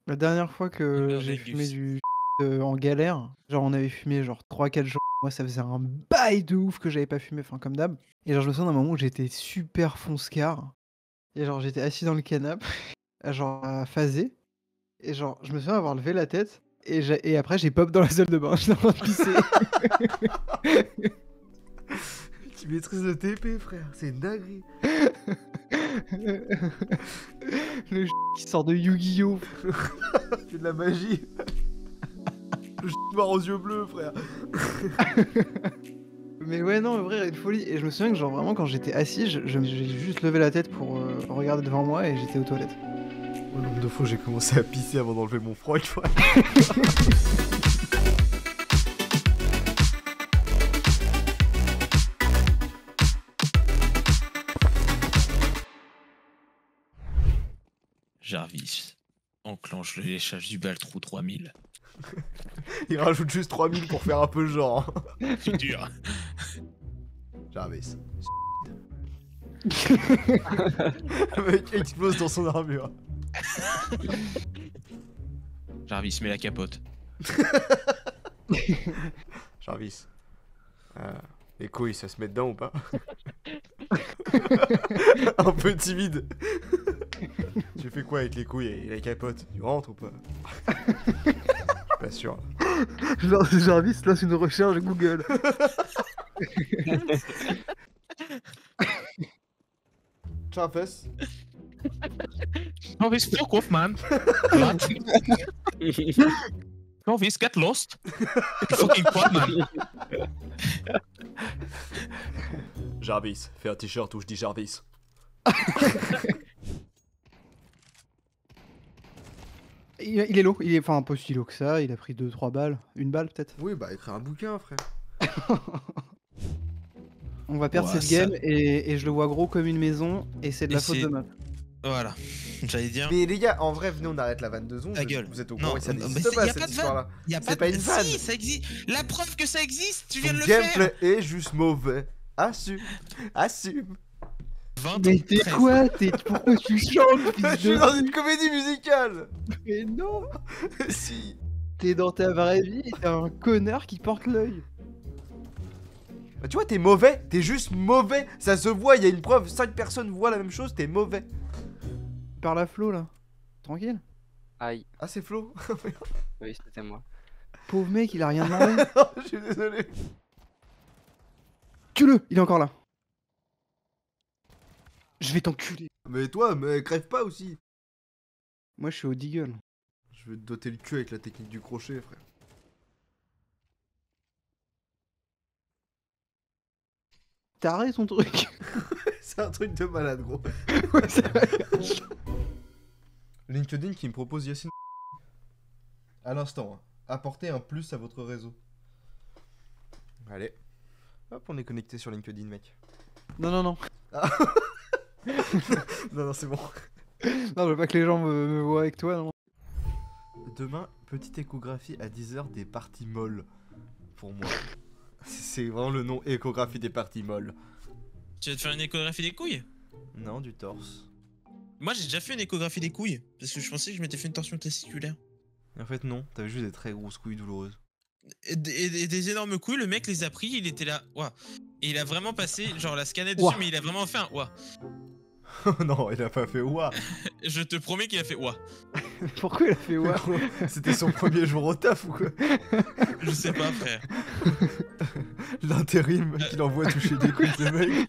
La dernière fois que j'ai fumé du en galère, genre on avait fumé genre 3 4 jours. Moi ça faisait un bail de ouf que j'avais pas fumé, enfin comme d'hab. Et genre je me souviens d'un moment où j'étais super fonce-car et genre j'étais assis dans le canapé, genre à phaser et genre je me souviens avoir levé la tête et après j'ai pop dans la salle de bain, j'étais en train de pisser. Tu maîtrises le TP, frère, c'est une dinguerie. Le qui sort de Yu-Gi-Oh! C'est de la magie. Le noir aux yeux bleus, frère. Mais ouais, non, en vrai, une folie. Et je me souviens que genre vraiment quand j'étais assis, j'ai juste levé la tête pour regarder devant moi et j'étais aux toilettes. Le nombre de fois j'ai commencé à pisser avant d'enlever mon froc, tu vois. Jarvis enclenche le léchage du Baltrou 3000. Il rajoute juste 3000 pour faire un peu genre. C'est dur. Jarvis. Le mec explose dans son armure. Jarvis met la capote. Jarvis. Les couilles, ça se met dedans ou pas? Un peu timide. Tu fais quoi avec les couilles et la capote? Tu rentres ou pas? Je suis pas sûr. Jarvis lance une recherche Google. Jarvis. Jarvis, fuck off, man. What? Jarvis, get lost. You fucking quad, man. Jarvis, fais un t-shirt où je dis Jarvis. Il est lourd, il est enfin pas si lourd que ça, il a pris 2-3 balles. Une balle peut-être. Oui, bah écrire un bouquin, frère. On va perdre Ouah, cette game et je le vois gros comme une maison et c'est de la Et faute c'est- de meuf. Voilà. J'allais dire. Mais les gars, en vrai, venez, on arrête la vanne de zone. Ta gueule. Vous êtes au Non, courant, ça mais n'existe y pas a cette pas de histoire-là. Y a C'est pas une vanne. Si, ça existe. La preuve que ça existe, tu viens Ton de le faire. gameplay est juste mauvais. Assume. Assume. 20, Mais t'es 13. quoi? Pourquoi tu chantes, Je fils suis de... dans une comédie musicale. Mais non! Si. T'es dans ta vraie vie et t'es un connard qui porte l'œil. Bah, tu vois, t'es mauvais. T'es juste mauvais. Ça se voit, il y a une preuve. 5 personnes voient la même chose, t'es mauvais. Par la Flo là. Tranquille. Aïe, Ah, c'est Flo. oui, c'était moi. Pauvre mec, il a rien demandé. Je suis désolé. Tue-le, il est encore là. Je vais t'enculer. Mais toi, mais crève pas aussi. Moi je suis au Deagle. Je vais te doter le cul avec la technique du crochet, frère. T'as arrêté ton truc. C'est un truc de malade, gros. Ouais, ça va. LinkedIn qui me propose Yacine. À l'instant, hein. Apportez un plus à votre réseau. Allez. Hop, on est connecté sur LinkedIn, mec. Non, non, non. Non, non, c'est bon. Non, je veux pas que les gens me voient avec toi, non. Demain, petite échographie à 10h des parties molles. Pour moi. C'est vraiment le nom, échographie des parties molles. Tu vas te faire une échographie des couilles? Non, du torse. Moi, j'ai déjà fait une échographie des couilles. Parce que je pensais que je m'étais fait une torsion testiculaire. En fait, non, t'avais juste des très grosses couilles douloureuses. Et des énormes couilles, le mec les a pris, il était là. Ouah. Et il a vraiment passé, genre la scannette dessus, Ouah. mais il a vraiment fait un ouah. Non, il a pas fait ouah. Je te promets qu'il a fait ouah. Pourquoi il a fait ouais? C'était son premier jour au taf ou quoi? Je sais pas, frère. L'intérim qu'il envoie toucher des couilles de mec.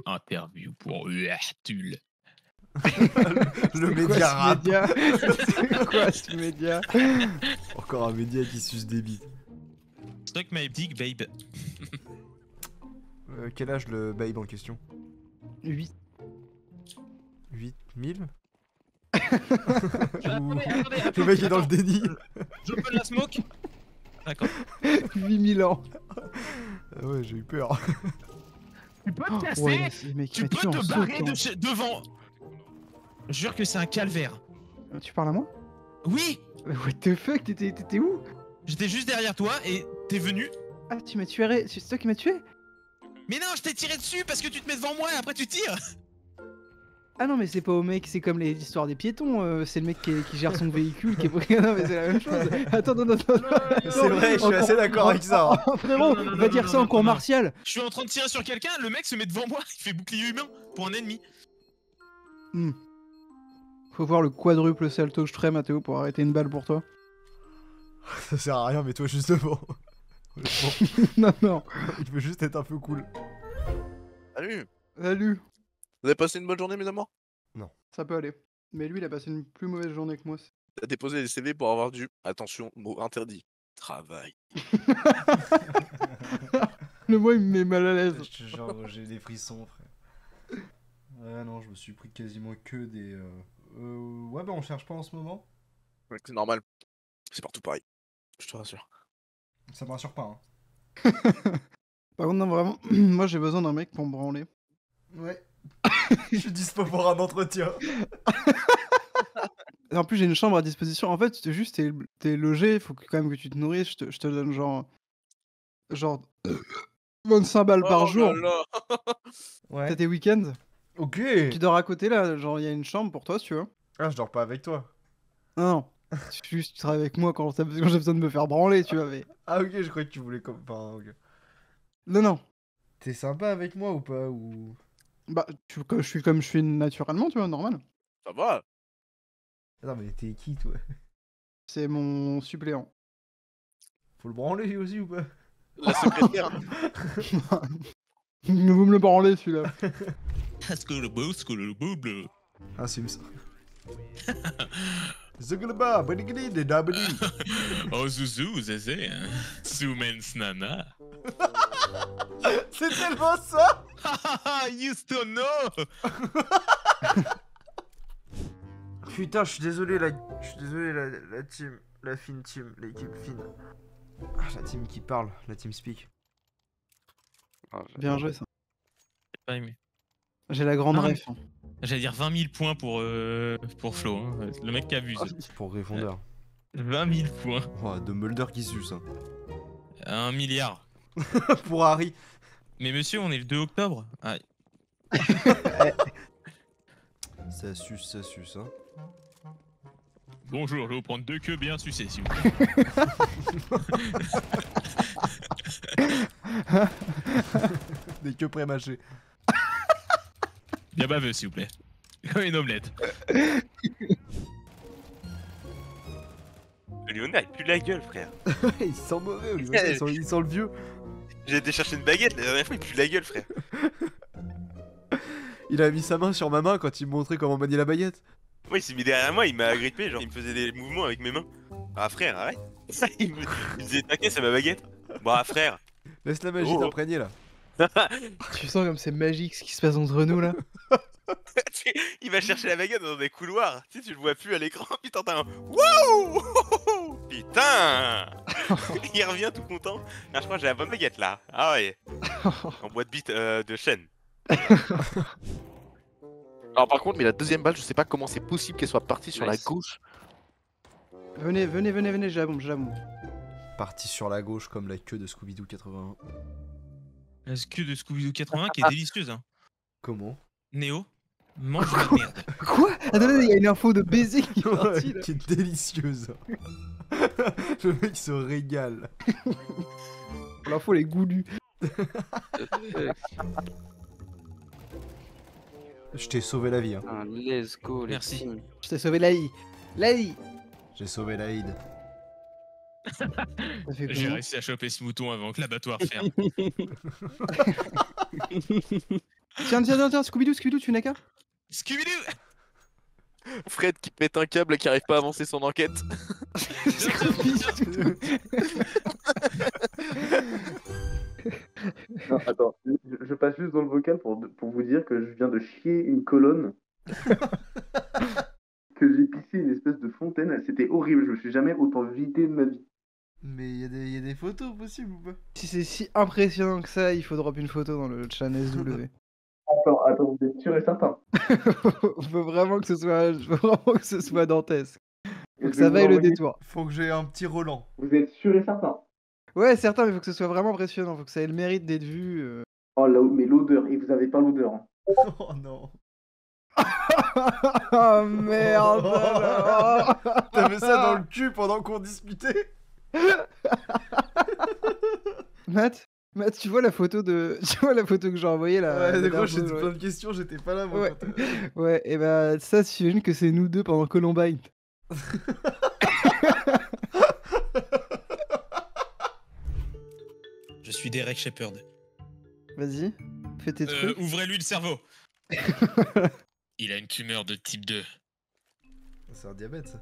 Interview pour Uertul. Le média rap. C'est quoi ce média? Encore un média qui suce des bites. Stock my dick, babe. Quel âge le babe en question? 8. 8000? Attendez, Le mec est dans le déni. Je peux la smoke? D'accord. 8000 ans. Ah ouais, j'ai eu peur. Tu peux te casser? Ouais, mec, Tu peux te barrer devant. Jure que c'est un calvaire. Tu parles à moi? Oui! What the fuck? T'étais où? J'étais juste derrière toi et t'es venu. Ah, tu m'as tué. C'est toi qui m'as tué? Mais non, je t'ai tiré dessus parce que tu te mets devant moi et après tu tires. Ah non, mais c'est pas au mec, c'est comme les histoires des piétons. C'est le mec qui gère son véhicule qui est pris. Non, mais c'est la même chose. Attends, non. C'est vrai, je suis assez d'accord avec ça. Hein. Frérot, Non, non, va non, dire non, ça non, en cours non. martial. Je suis en train de tirer sur quelqu'un, le mec se met devant moi, il fait bouclier humain pour un ennemi. Faut voir le quadruple salto que je ferais, Mathéo, pour arrêter une balle pour toi. Ça sert à rien, mais toi juste devant. Non. Il veut juste être un peu cool. Salut. Salut. Vous avez passé une bonne journée, mes amours? Ça peut aller. Mais lui, il a passé une plus mauvaise journée que moi. T'as déposé des CV pour avoir du, attention, mot interdit, travail. Le mot, il me met mal à l'aise. Genre, j'ai des frissons, frère. Ouais, non, je me suis pris quasiment que des. Ouais, bah on cherche pas en ce moment. Ouais, c'est normal. C'est partout pareil. Je te rassure. Ça me rassure pas, hein. Par contre, non, vraiment, moi, j'ai besoin d'un mec pour me branler. Ouais. Je suis dispo pour un entretien. Et en plus, j'ai une chambre à disposition. En fait, c'est juste, t'es logé, il faut quand même que tu te nourrisses. Je te donne genre 25 balles par jour. Là. T'as Ouais. tes week-ends. Ok. Tu dors à côté, là. Genre, il y a une chambre pour toi, si tu veux. Ah, je dors pas avec toi. Non. Juste, tu travailles avec moi quand j'ai besoin de me faire branler, tu vois. Mais... Ah, ok, je croyais que tu voulais comme. Enfin, ok. Non. T'es sympa avec moi ou pas ou... Bah, comme je suis naturellement, tu vois, normal. Ça va. Non, mais t'es qui, toi? C'est mon suppléant. Faut le branler aussi ou pas? La secrétaire. Vous me le branlez, celui-là. Un Sims. Zuglaba, badigli, de dabadi. Oh Zouzou, Zézé, Soumens Nana. C'est tellement ça! Used to know. Putain, je suis désolé, la team, la fine team, l'équipe fine. Ah, la team qui parle, la team speak. Bien joué, ça. J'ai pas aimé. J'ai la grande Non, mais- ref. Hein. J'allais dire 20 000 points pour Flo, hein. Le mec qui abuse. Pour répondeur. 20 000 points. Oh, Dumbledore qui suce. Hein. 1 milliard. Pour Harry. Mais monsieur, on est le 2 octobre. Ah, Ça suce, hein. bonjour, je vais vous prendre 2 queues bien sucées, s'il vous plaît. Des queues pré-mâchées. Bien baveux, s'il vous plaît. Comme une omelette. Léonard, il pue la gueule, frère. Il sent mauvais, Olivier. Il sent le vieux. J'ai été chercher une baguette la dernière fois, il pue la gueule, frère. Il a mis sa main sur ma main quand il me montrait comment manier la baguette. Moi, il s'est mis derrière moi, il m'a agrippé, genre, il me faisait des mouvements avec mes mains. Ah, frère, arrête. Il me disait, t'inquiète, c'est ma baguette. Bah, frère. Laisse la magie Oh. t'imprégner là. Tu sens comme c'est magique ce qui se passe entre nous, là. Il va chercher la baguette dans des couloirs. Tu sais, tu le vois plus à l'écran. Putain, t'as un wow. Putain. Il revient tout content. Ah, je crois que j'ai la bonne baguette là. Ah ouais. En boîte bite de chêne. Alors par contre, mais la deuxième balle, je sais pas comment c'est possible qu'elle soit partie sur la Nice. gauche. Venez, j'ai la bombe, Parti sur la gauche comme la queue de Scooby-Doo 81. La queue de Scooby-Doo 81 qui est délicieuse, hein. Comment? Néo, mange la merde. Quoi? Attendez, il y a une info de baiser qui est Ouais, sortie, là. qui est délicieuse. Le mec se régale. L'info, elle est goulue. Je t'ai sauvé la vie. Hein. Ah, let's go, les Merci. teams. Je t'ai sauvé l'AI. L'AI. J'ai sauvé l'Aïd. Ça fait J'ai comment? réussi à choper ce mouton avant que l'abattoir ferme. Tiens, Scooby-Doo, tu n'as qu'à? Scooby-Doo. Fred qui pète un câble et qui arrive pas à avancer son enquête. Non, attends, je passe juste dans le vocal pour vous dire que je viens de chier une colonne. Que j'ai pissé une espèce de fontaine, c'était horrible, je me suis jamais autant vidé de ma vie. Mais il y a des photos possibles ou pas? Si c'est si impressionnant que ça, il faut drop une photo dans le chat SW. Attends, vous êtes sûr et certain? On veut vraiment que ce soit dantesque. Faut que Je ça vais vaille vous le l'envoyer. détour. Faut que j'ai un petit Roland. Vous êtes sûr et certain? Ouais, certain, mais faut que ce soit vraiment impressionnant. Faut que ça ait le mérite d'être vu. Oh là, mais l'odeur, et vous avez pas l'odeur. Hein. Oh non. Oh merde alors. T'avais ça dans le cul pendant qu'on discutait? Matt, tu vois la photo que j'ai envoyée là? Ouais, la des fois, dernière j'étais fois, plein de questions, j'étais pas là, moi. Ouais. quand Ouais, et bah ça, j'imagine que c'est nous deux pendant Columbine. Je suis Derek Shepard. Vas-y, fais tes trucs. Ouvrez-lui le cerveau. Il a une tumeur de type 2. C'est un diabète, ça.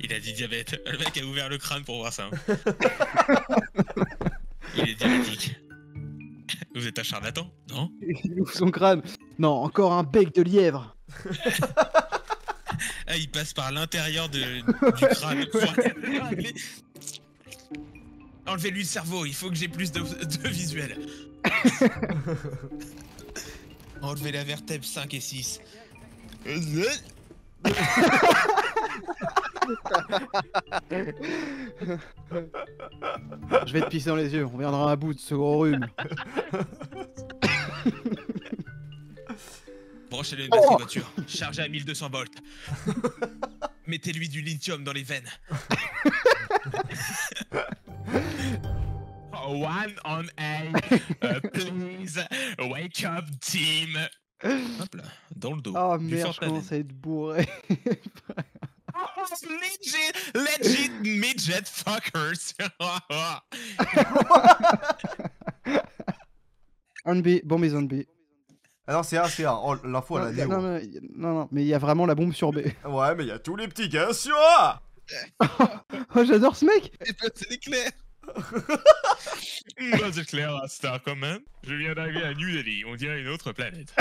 Il a dit diabète. Le mec a ouvert le crâne pour voir ça. Il est diabétique. Vous êtes un charlatan, non? Il ouvre son crâne. Non, encore un bec de lièvre. Ah, il passe par l'intérieur du crâne. Enlevez-lui le cerveau, il faut que j'ai plus de visuel. Enlevez la vertèbre 5 et 6. Je vais te pisser dans les yeux, on viendra à bout de ce gros rhume. Branchez-le une batterie voiture, chargez à 1200 volts. Mettez-lui du lithium dans les veines. One on A, please wake up team. Hop là, dans le dos. Oh du merde, je fentanyl. commence à être bourré. Legit midget fuckers. Un B, bombe et zone B. Ah non, c'est A. Oh, l'info, elle a néo. Non, mais il y a vraiment la bombe sur B. Ouais, mais il y a tous les petits gars sur A. Oh, j'adore ce mec. C'est l'éclair. Buzz éclair à Star Command. Je viens d'arriver à New Delhi, on dirait une autre planète.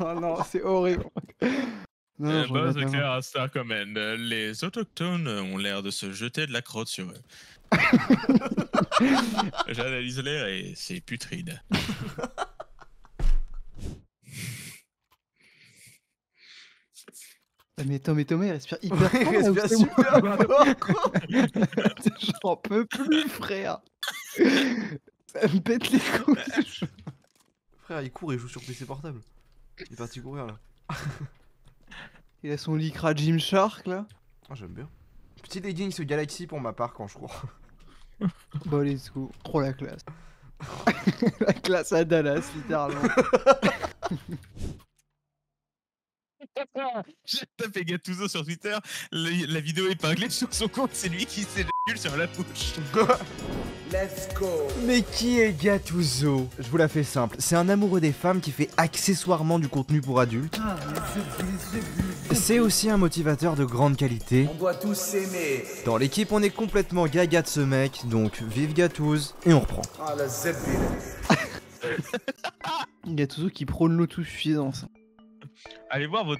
Oh non, c'est horrible. Non, j'en Buzz regrette éclair à Star Command. Les autochtones ont l'air de se jeter de la crotte sur eux. J'analyse l'air et c'est putride. Mais Thomas, il respire hyper fort. Il là, respire c'est super moi. fort. J'en peux plus, frère. Ça me pète les couilles. Frère, il court et joue sur PC portable. Il est parti courir là. Il a son lycra Gymshark là. Ah, j'aime bien. Petit leggings Galaxy pour ma part quand je cours. Bon, let's go. Trop la classe. La classe à Dallas, littéralement. J'ai tapé Gattuso sur Twitter, la vidéo épinglée sur son compte, c'est lui qui s'éjacule sur la bouche. Mais qui est Gattuso? Je vous la fais simple, c'est un amoureux des femmes qui fait accessoirement du contenu pour adultes. C'est aussi un motivateur de grande qualité. On doit tous s'aimer. Dans l'équipe, on est complètement gaga de ce mec, donc vive Gattuso et on reprend. Ah, la Zeppelin. Gattuso qui prône l'autosuffisance. Allez voir vos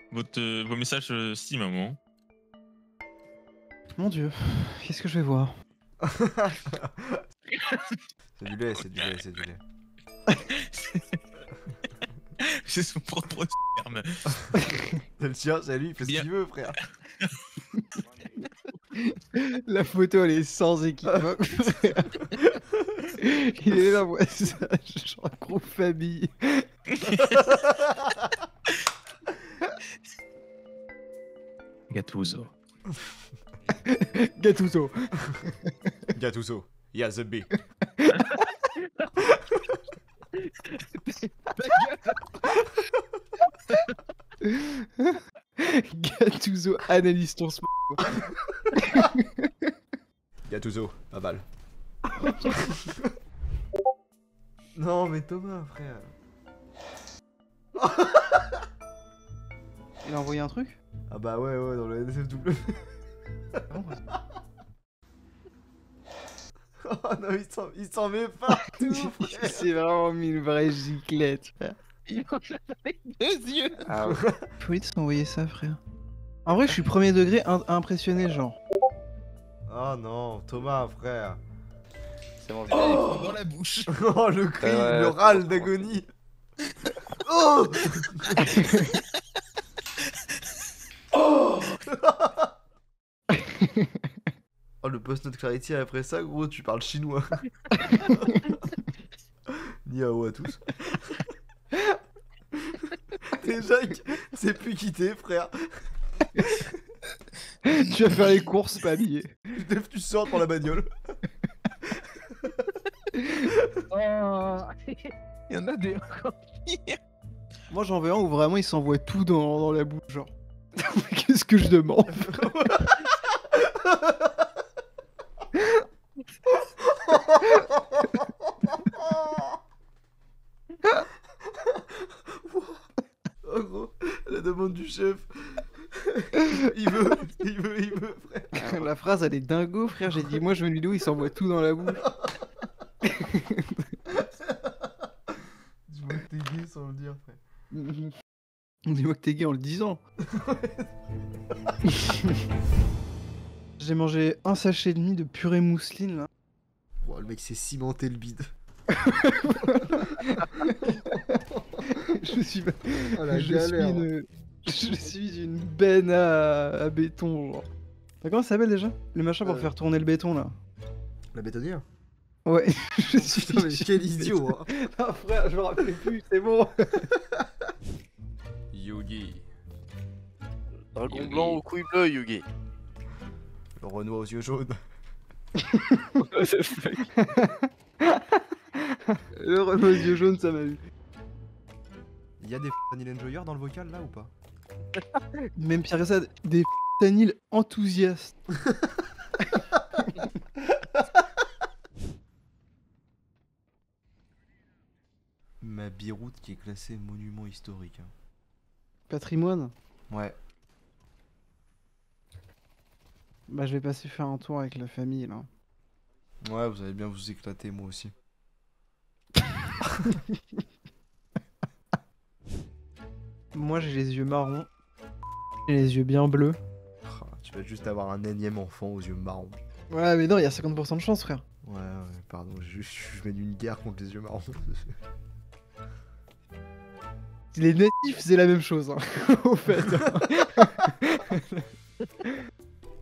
messages Steam à un moment. Mon dieu, qu'est-ce que je vais voir? C'est du lait, c'est du lait, c'est du lait. C'est son propre terme. C'est le tien, c'est lui, il fait ce Bien. qu'il veut, frère. La photo elle est sans équivoque. Il est là, ouais, ça, genre groupe famille. Gattuso. Gattuso. Gattuso, yeah the B. Gattuso, analyse ton smoke. Gattuso, pas balle. Non mais Thomas, frère. Il a envoyé un truc? Ah bah ouais, dans le NSFW. Oh non, il s'en met partout, frère. C'est vraiment mis une vraie giclette, frère. Il en a avec 2 yeux. Ah ouais. Faut vite s'envoyer ça, frère. En vrai, je suis premier degré impressionné, genre. Oh non, Thomas, frère. C'est bon, Dans la bouche. Oh le cri, Ouais, le râle d'agonie. Oh. Oh le post-note clarity après ça, gros, tu parles chinois. Niao à tous. Déjà, c'est plus quitté, frère. Tu vas faire les courses, pas habillé. Tu sors pour la bagnole. Il y en a des encore pires. Moi j'en veux un où vraiment il s'envoie tout dans la bouche, genre. Qu'est-ce que je demande? Oh gros, la demande du chef. Il veut, frère. La phrase elle est dingo, frère. J'ai dit, moi je veux une vidéo, il s'envoie tout dans la bouche. Dis-moi que t'es gay sans le dire, frère. Dis-moi que t'es gay en le disant. J'ai mangé un sachet et demi de purée mousseline là. Oh, le mec s'est cimenté le bide. Je suis, Oh, la je galère. je suis une benne à béton, genre. Comment ça s'appelle déjà? Le machin pour faire tourner le béton là. La bétonnière. Ouais, je suis. Putain, mais quel idiot, hein. Ah frère, je me rappelais plus, c'est bon. Yugi. Dragon Yugi. blanc aux couilles bleues, Yugi. Le Renoir aux yeux jaunes. Le Renault aux yeux jaunes, ça m'a eu. Il y a des Daniel Enjoyer dans le vocal là ou pas? Même pire que ça, des Daniel enthousiastes. Ma biroute qui est classée monument historique. Hein. Patrimoine. Ouais. Bah je vais passer faire un tour avec la famille là. Ouais, vous allez bien vous éclater, moi aussi. Moi j'ai les yeux marrons. J'ai les yeux bien bleus. Ah, tu vas juste avoir un énième enfant aux yeux marrons. Ouais mais non, il y a 50% de chance frère. Ouais, pardon, je mène une guerre contre les yeux marrons. Les natifs c'est la même chose hein, au fait.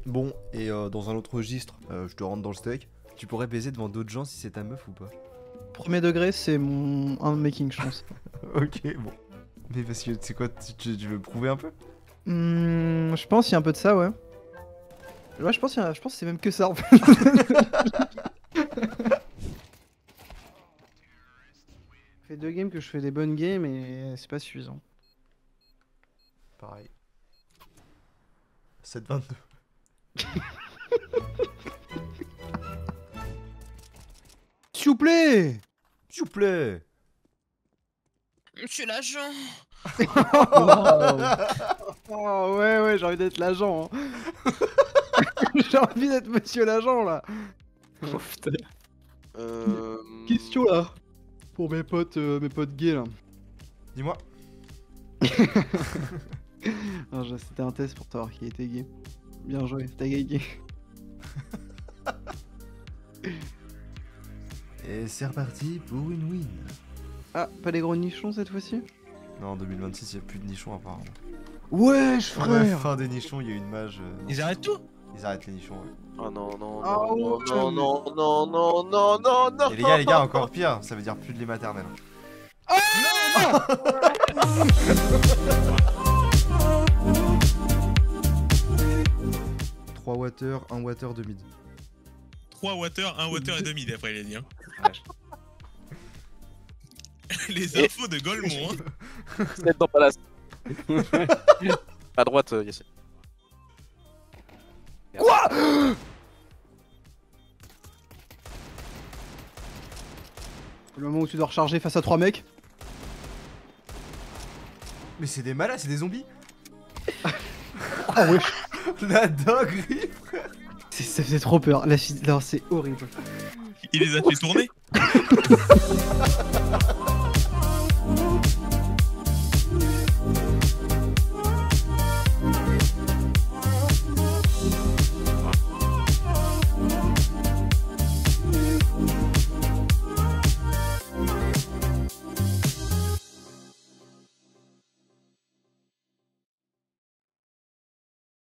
Bon, et dans un autre registre, je te rentre dans le steak. Tu pourrais baiser devant d'autres gens si c'est ta meuf ou pas? Premier degré c'est un de mes kings je pense. Ok, bon. Mais parce que, c'est quoi, tu veux prouver un peu? Je pense qu'il y a un peu de ça ouais. Ouais je pense que c'est même que ça en fait. Ça fait 2 games que je fais des bonnes games et c'est pas suffisant. Pareil. 7-22. S'il vous plaît. S'il vous plaît. Monsieur l'agent. Oh ouais j'ai envie d'être l'agent hein. J'ai envie d'être monsieur l'agent là. Oh putain. Question là. Pour mes potes gays là. Dis-moi. Non, c'était un test pour savoir qui était gay. Bien joué, t'as gagné. Et c'est reparti pour une win. Ah, pas les gros nichons cette fois-ci? Non, en 2026, il n'y a plus de nichons apparemment. Wesh À la fin des nichons, il y a une mage. non, Ils arrêtent tout. Ils arrêtent les nichons, ouais. Oh non, non, Ah non, ouais. non, non, non, non, non, non, non. Et les gars, encore pire, ça veut dire plus de lait maternel. 3 water, 1 water de mid. 3 water, 1 water et demi d'après il a dit. Hein. Ouais. Les infos de Golemont. Hein. C'est dans Palace. À droite, Yassine. Quoi? Le moment où tu dois recharger face à 3 mecs. Mais c'est des malades, c'est des zombies. Ah wesh. La dinguerie, frère. Ça faisait trop peur. Non, c'est horrible. Il les a fait tourner.